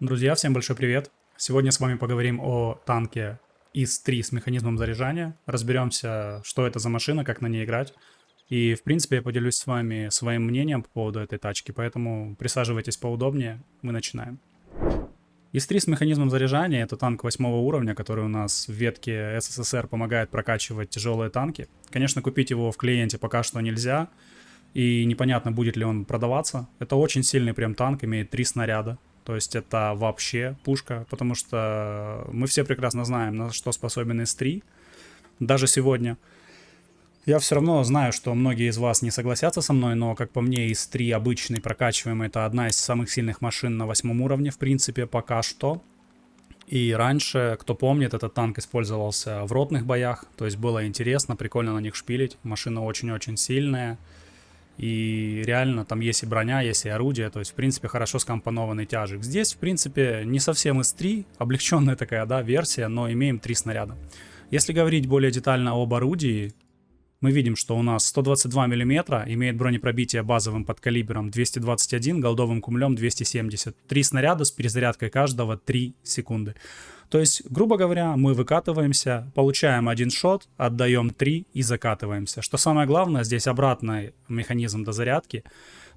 Друзья, всем большой привет! Сегодня с вами поговорим о танке ИС-3 с механизмом заряжания. Разберемся, что это за машина, как на ней играть. И, в принципе, я поделюсь с вами своим мнением по поводу этой тачки, поэтому присаживайтесь поудобнее, мы начинаем. ИС-3 с механизмом заряжания — это танк 8 уровня, который у нас в ветке СССР помогает прокачивать тяжелые танки. Конечно, купить его в клиенте пока что нельзя, и непонятно, будет ли он продаваться. Это очень сильный прям танк, имеет 3 снаряда. То есть это вообще пушка, потому что мы все прекрасно знаем, на что способен ИС-3. Даже сегодня. Я все равно знаю, что многие из вас не согласятся со мной, но, как по мне, ИС-3 обычный прокачиваемый — это одна из самых сильных машин на 8 уровне, в принципе, пока что. И раньше, кто помнит, этот танк использовался в ротных боях, то есть было интересно, прикольно на них шпилить. Машина очень-очень сильная. И реально там есть и броня, есть и орудие, то есть в принципе хорошо скомпонованный тяжик. Здесь в принципе не совсем ИС-3, облегченная такая, да, версия, но имеем 3 снаряда. Если говорить более детально об орудии, мы видим, что у нас 122 мм, имеет бронепробитие базовым подкалибером 221, голдовым кумлем 270. 3 снаряда с перезарядкой каждого 3 секунды. То есть, грубо говоря, мы выкатываемся, получаем один шот, отдаем 3 и закатываемся. Что самое главное, здесь обратный механизм дозарядки.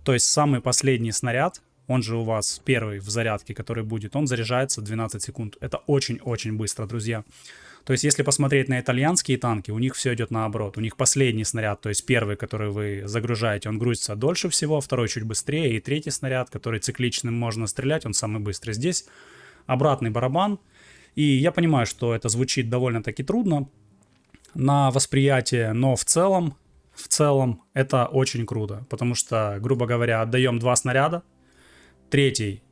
То есть самый последний снаряд, он же у вас первый в зарядке, который будет, он заряжается 12 секунд. Это очень-очень быстро, друзья. То есть, если посмотреть на итальянские танки, у них все идет наоборот. У них последний снаряд, то есть первый, который вы загружаете, он грузится дольше всего, второй чуть быстрее, и третий снаряд, который цикличным можно стрелять, он самый быстрый. Здесь обратный барабан. И я понимаю, что это звучит довольно-таки трудно на восприятие, но в целом это очень круто. Потому что, грубо говоря, отдаем 2 снаряда, третий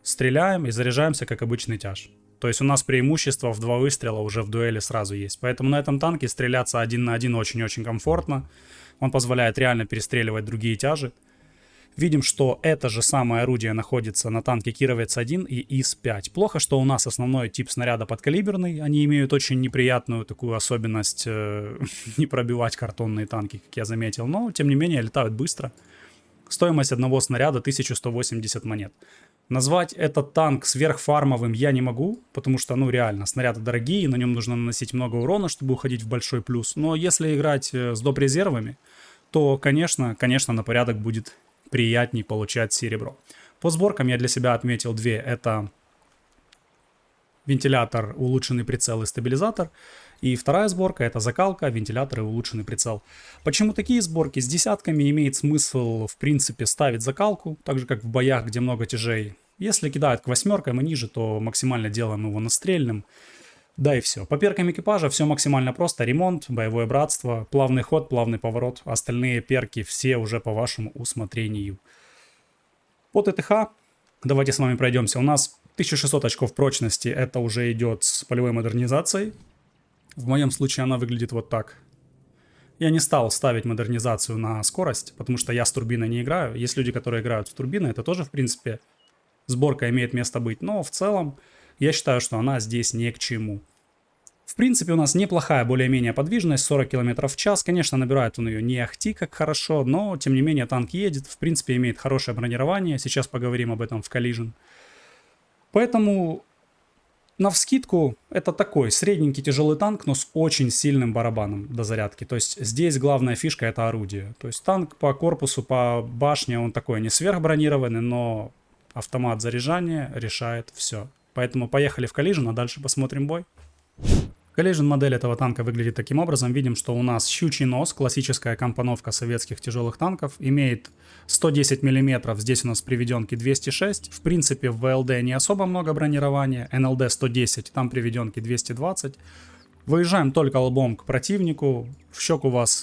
стреляем и заряжаемся как обычный тяж. То есть у нас преимущество в 2 выстрела уже в дуэли сразу есть. Поэтому на этом танке стреляться 1 на 1 очень-очень комфортно. Он позволяет реально перестреливать другие тяжи. Видим, что это же самое орудие находится на танке Кировец-1 и ИС-5. Плохо, что у нас основной тип снаряда подкалиберный. Они имеют очень неприятную такую особенность не пробивать картонные танки, как я заметил. Но, тем не менее, летают быстро. Стоимость одного снаряда 1180 монет. Назвать этот танк сверхфармовым я не могу, потому что, ну, реально, снаряды дорогие, на нем нужно наносить много урона, чтобы уходить в большой плюс. Но если играть с доп. Резервами, то, конечно, на порядок будет приятней получать серебро. По сборкам я для себя отметил 2. Это вентилятор, улучшенный прицел и стабилизатор. И вторая сборка — это закалка, вентилятор и улучшенный прицел. Почему такие сборки? С десятками имеет смысл, в принципе, ставить закалку, так же как в боях, где много тяжей. Если кидают к 8 и ниже, то максимально делаем его настрельным. Да и все. По перкам экипажа все максимально просто. Ремонт, боевое братство, плавный ход, плавный поворот. Остальные перки все уже по вашему усмотрению. По ТТХ давайте с вами пройдемся. У нас 1600 очков прочности. Это уже идет с полевой модернизацией. В моем случае она выглядит вот так. Я не стал ставить модернизацию на скорость, потому что я с турбиной не играю. Есть люди, которые играют с турбиной. Это тоже, в принципе, сборка имеет место быть. Но в целом я считаю, что она здесь ни к чему. В принципе, у нас неплохая более-менее подвижность, 40 км в час. Конечно, набирает он ее не ахти как хорошо, но тем не менее танк едет. В принципе, имеет хорошее бронирование. Сейчас поговорим об этом в Collision. Поэтому, навскидку, это такой средненький тяжелый танк, но с очень сильным барабаном до зарядки. То есть здесь главная фишка — это орудие. То есть танк по корпусу, по башне, он такой не сверхбронированный, но автомат заряжания решает все. Поэтому поехали в Collision, а дальше посмотрим бой. Collision модель этого танка выглядит таким образом. Видим, что у нас щучий нос, классическая компоновка советских тяжелых танков. Имеет 110 мм, здесь у нас приведенки 206. В принципе, в ВЛД не особо много бронирования. НЛД 110, там приведенки 220. Выезжаем только лбом к противнику. В щеку вас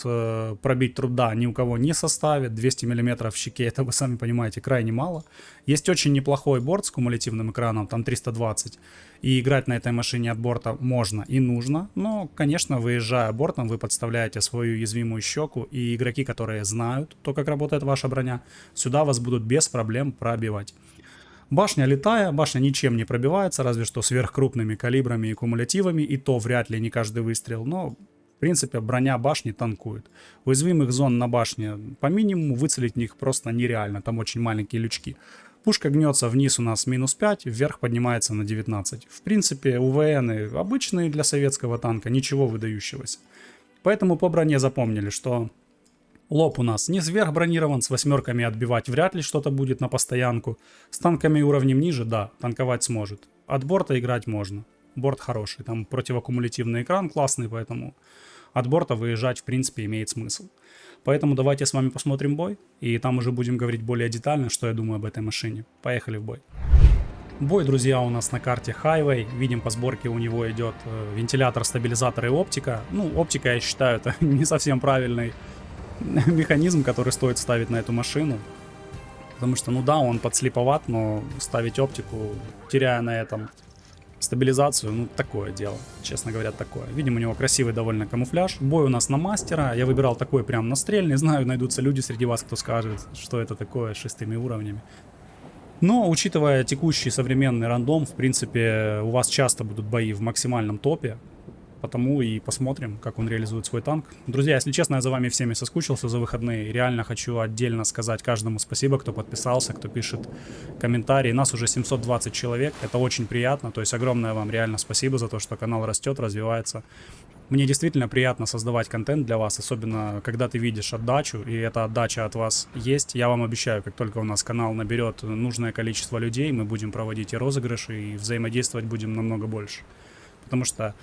пробить труда ни у кого не составит. 200 мм в щеке, это вы сами понимаете, крайне мало. Есть очень неплохой борт с кумулятивным экраном, там 320. И играть на этой машине от борта можно и нужно. Но, конечно, выезжая бортом, вы подставляете свою уязвимую щеку. И игроки, которые знают то, как работает ваша броня, сюда вас будут без проблем пробивать. Башня летая, башня ничем не пробивается, разве что сверхкрупными калибрами и кумулятивами, и то вряд ли не каждый выстрел, но в принципе броня башни танкует. Уязвимых зон на башне по минимуму, выцелить в них просто нереально, там очень маленькие лючки. Пушка гнется вниз у нас минус 5, вверх поднимается на 19. В принципе, УВНы обычные для советского танка, ничего выдающегося. Поэтому по броне запомнили, что лоб у нас не сверхбронирован, с восьмерками отбивать вряд ли что-то будет на постоянку. С танками уровнем ниже, да, танковать сможет. От борта играть можно. Борт хороший, там противоаккумулятивный экран классный, поэтому от борта выезжать в принципе имеет смысл. Поэтому давайте с вами посмотрим бой, и там уже будем говорить более детально, что я думаю об этой машине. Поехали в бой. Бой, друзья, у нас на карте Highway. Видим, по сборке у него идет вентилятор, стабилизатор и оптика. Ну, оптика, я считаю, это не совсем правильный механизм, который стоит ставить на эту машину. Потому что, ну да, он подслеповат, но ставить оптику, теряя на этом стабилизацию, ну такое дело, честно говоря, такое. Видим, у него красивый довольно камуфляж. Бой у нас на мастера, я выбирал такой прям настрельный. Знаю, найдутся люди среди вас, кто скажет, что это такое с 6 уровнями. Но, учитывая текущий современный рандом, в принципе, у вас часто будут бои в максимальном топе. Потому и посмотрим, как он реализует свой танк. Друзья, если честно, я за вами всеми соскучился за выходные. Реально хочу отдельно сказать каждому спасибо, кто подписался, кто пишет комментарии. Нас уже 720 человек, это очень приятно. То есть огромное вам реально спасибо за то, что канал растет, развивается. Мне действительно приятно создавать контент для вас, особенно когда ты видишь отдачу, и эта отдача от вас есть. Я вам обещаю, как только у нас канал наберет нужное количество людей, мы будем проводить и розыгрыши, и взаимодействовать будем намного больше. Потому что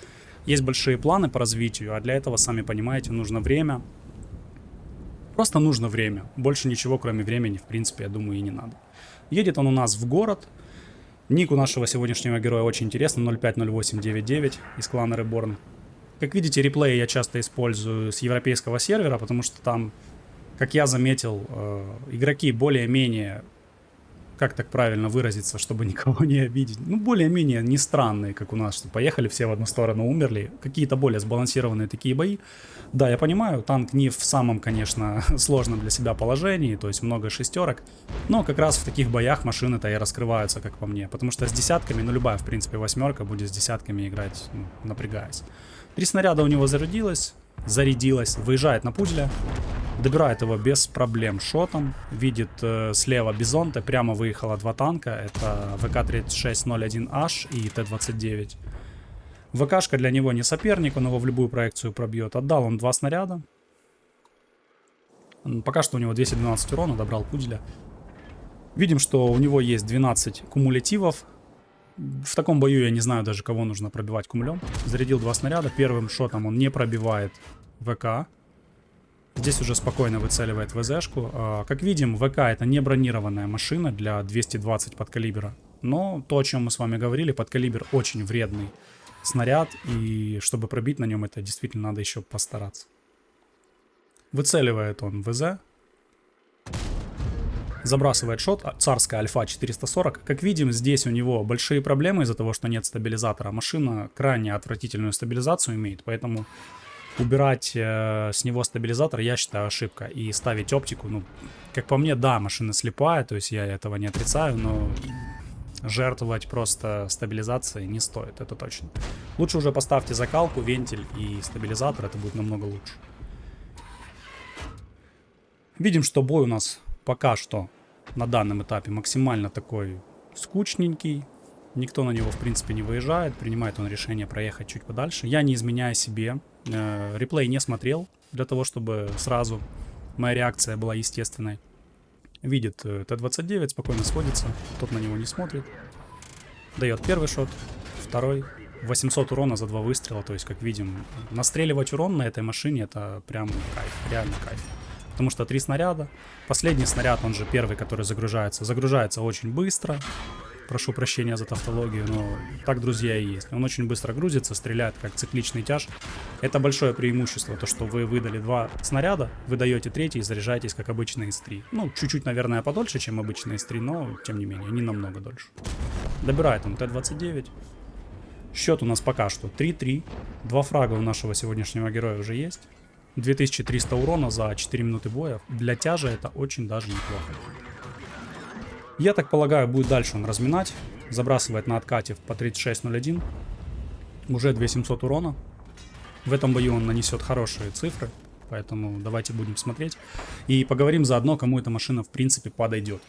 есть большие планы по развитию, а для этого, сами понимаете, нужно время. Просто нужно время. Больше ничего, кроме времени, в принципе, я думаю, и не надо. Едет он у нас в город. Ник у нашего сегодняшнего героя очень интересный, 050899 из клана Reborn. Как видите, реплей я часто использую с европейского сервера, потому что там, как я заметил, игроки более-менее, как так правильно выразиться, чтобы никого не обидеть, ну, более-менее не странные, как у нас, что поехали все в одну сторону, умерли. Какие-то более сбалансированные такие бои. Да, я понимаю, танк не в самом, конечно, сложном для себя положении, то есть много шестерок, но как раз в таких боях машины-то и раскрываются, как по мне. Потому что с десятками, ну, любая, в принципе, восьмерка будет с десятками играть, ну, напрягаясь. 3 снаряда у него зарядилось, выезжает на пуделя. Добирает его без проблем шотом. Видит слева Бизонте. Прямо выехало 2 танка. Это ВК-3601H и Т-29. ВКшка для него не соперник. Он его в любую проекцию пробьет. Отдал он 2 снаряда. Пока что у него 212 урона. Добрал пуделя. Видим, что у него есть 12 кумулятивов. В таком бою я не знаю даже, кого нужно пробивать кумулем. Зарядил 2 снаряда. Первым шотом он не пробивает ВК. Здесь уже спокойно выцеливает ВЗшку. Как видим, ВК это не бронированная машина для 220 подкалибра. Но то, о чем мы с вами говорили, подкалибр очень вредный снаряд. И чтобы пробить на нем, это действительно надо еще постараться. Выцеливает он ВЗ. Забрасывает шот. Царская альфа 440. Как видим, здесь у него большие проблемы из-за того, что нет стабилизатора. Машина крайне отвратительную стабилизацию имеет, поэтому убирать с него стабилизатор, я считаю, ошибка. И ставить оптику, ну, как по мне, да, машина слепая, то есть я этого не отрицаю, но жертвовать просто стабилизацией не стоит, это точно. Лучше уже поставьте закалку, вентиль и стабилизатор, это будет намного лучше. Видим, что бой у нас пока что на данном этапе максимально такой скучненький. Никто на него, в принципе, не выезжает. Принимает он решение проехать чуть подальше. Я, не изменяя себе, реплей не смотрел, для того, чтобы сразу моя реакция была естественной. Видит Т-29, спокойно сходится. Тот на него не смотрит. Дает первый шот, второй. 800 урона за 2 выстрела. То есть, как видим, настреливать урон на этой машине — это прям кайф, реально кайф. Потому что 3 снаряда. Последний снаряд, он же первый, который загружается очень быстро. Прошу прощения за тавтологию, но так, друзья, и есть. Он очень быстро грузится, стреляет как цикличный тяж. Это большое преимущество, то что вы выдали 2 снаряда, вы даете третий и заряжаетесь как обычный ИС-3. Ну, чуть-чуть, наверное, подольше, чем обычный ИС-3, но, тем не менее, не намного дольше. Добирает он Т-29. Счет у нас пока что 3-3. 2 фрага у нашего сегодняшнего героя уже есть. 2300 урона за 4 минуты боя. Для тяжа это очень даже неплохо. Я так полагаю, будет дальше он разминать. Забрасывает на откате по 36.01. Уже 2700 урона. В этом бою он нанесет хорошие цифры. Поэтому давайте будем смотреть. И поговорим заодно, кому эта машина в принципе подойдет.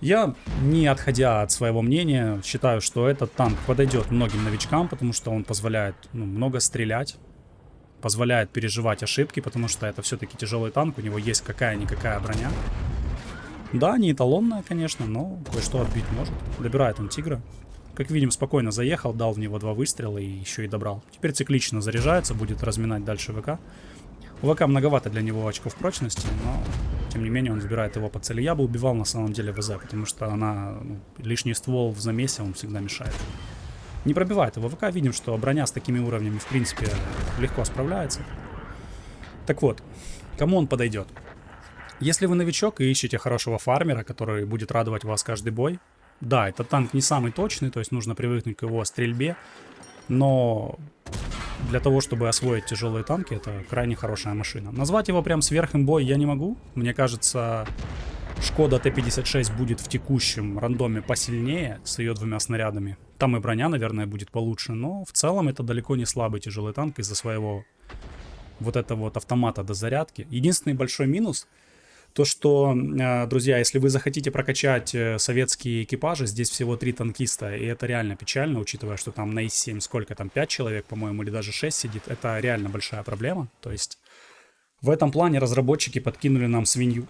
Я, не отходя от своего мнения, считаю, что этот танк подойдет многим новичкам, потому что он позволяет много стрелять, позволяет переживать ошибки, потому что это все-таки тяжелый танк, у него есть какая-никакая броня. Да, не эталонная, конечно, но кое-что отбить может. Добирает он тигра. Как видим, спокойно заехал, дал в него 2 выстрела и еще и добрал. Теперь циклично заряжается, будет разминать дальше ВК. У ВК многовато для него очков прочности, но тем не менее он забирает его по цели. Я бы убивал на самом деле ВЗ, потому что она, лишний ствол в замесе, он всегда мешает. Не пробивает его ВК, видим, что броня с такими уровнями в принципе легко справляется. Так вот, кому он подойдет? Если вы новичок и ищете хорошего фармера, который будет радовать вас каждый бой, да, этот танк не самый точный, то есть нужно привыкнуть к его стрельбе, но для того, чтобы освоить тяжелые танки, это крайне хорошая машина. Назвать его прям сверхимбой я не могу. Мне кажется, Шкода Т-56 будет в текущем рандоме посильнее с ее 2 снарядами. Там и броня, наверное, будет получше, но в целом это далеко не слабый тяжелый танк из-за своего вот этого вот автомата до зарядки. Единственный большой минус то, что, друзья, если вы захотите прокачать советские экипажи, здесь всего 3 танкиста, и это реально печально, учитывая, что там на ИС-7 сколько там, 5 человек, по-моему, или даже 6 сидит, это реально большая проблема. То есть в этом плане разработчики подкинули нам свинью,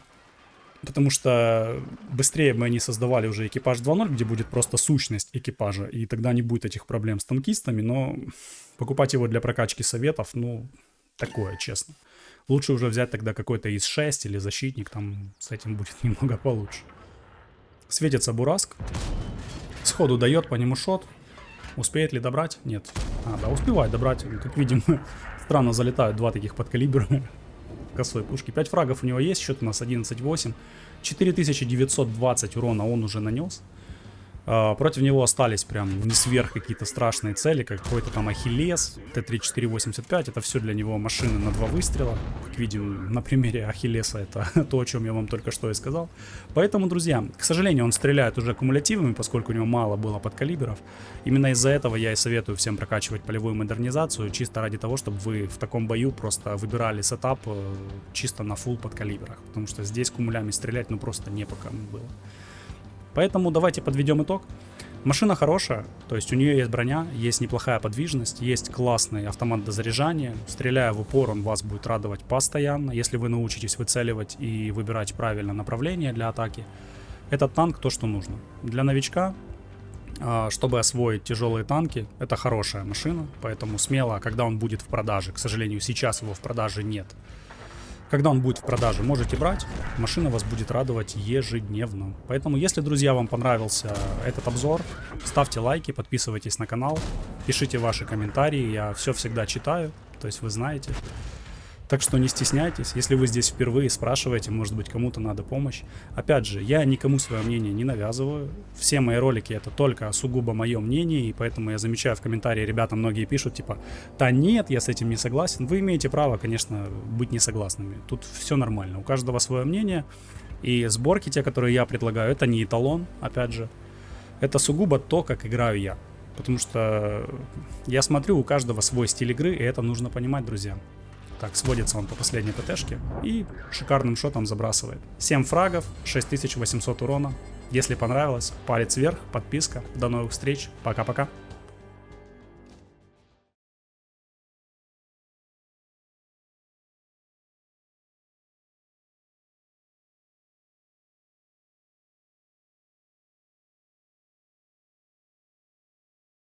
потому что быстрее бы они создавали уже экипаж 2.0, где будет просто сущность экипажа, и тогда не будет этих проблем с танкистами, но покупать его для прокачки советов, такое, честно. Лучше уже взять тогда какой-то ИС-6 или защитник, там с этим будет немного получше. Светится Бураск. Сходу дает по нему шот. Успеет ли добрать? Нет. Да, успевает добрать. Как видим, странно залетают 2 таких подкалибра косой пушки. 5 фрагов у него есть, счет у нас 11-8. 4920 урона он уже нанес. Против него остались прям не сверх какие-то страшные цели, как какой-то там Ахиллес, Т-3485, это все для него машины на 2 выстрела. Как видим на примере Ахиллеса, это то, о чем я вам только что и сказал. Поэтому, друзья, к сожалению, он стреляет уже кумулятивами, поскольку у него мало было подкалибров. Именно из-за этого я и советую всем прокачивать полевую модернизацию, чисто ради того, чтобы вы в таком бою просто выбирали сетап чисто на фулл подкалибрах, потому что здесь кумулями стрелять просто не по кому было. Поэтому давайте подведем итог. Машина хорошая, то есть у нее есть броня, есть неплохая подвижность, есть классный автомат дозаряжания. Стреляя в упор, он вас будет радовать постоянно, если вы научитесь выцеливать и выбирать правильно направление для атаки. Этот танк то, что нужно. Для новичка, чтобы освоить тяжелые танки, это хорошая машина, поэтому смело, когда он будет в продаже, к сожалению, сейчас его в продаже нет. Когда он будет в продаже, можете брать, машина вас будет радовать ежедневно. Поэтому, если, друзья, вам понравился этот обзор, ставьте лайки, подписывайтесь на канал, пишите ваши комментарии, я все всегда читаю, то есть вы знаете. Так что не стесняйтесь, если вы здесь впервые, спрашиваете, может быть, кому-то надо помощь. Опять же, я никому свое мнение не навязываю, все мои ролики это только сугубо мое мнение, и поэтому я замечаю в комментарии, ребята многие пишут, типа, да нет, я с этим не согласен. Вы имеете право, конечно, быть не согласными, тут все нормально, у каждого свое мнение, и сборки, те, которые я предлагаю, это не эталон, опять же, это сугубо то, как играю я. Потому что я смотрю, у каждого свой стиль игры, и это нужно понимать, друзья. Так, сводится он по последней ПТшке и шикарным шотом забрасывает. 7 фрагов, 6800 урона. Если понравилось, палец вверх, подписка. До новых встреч, пока-пока.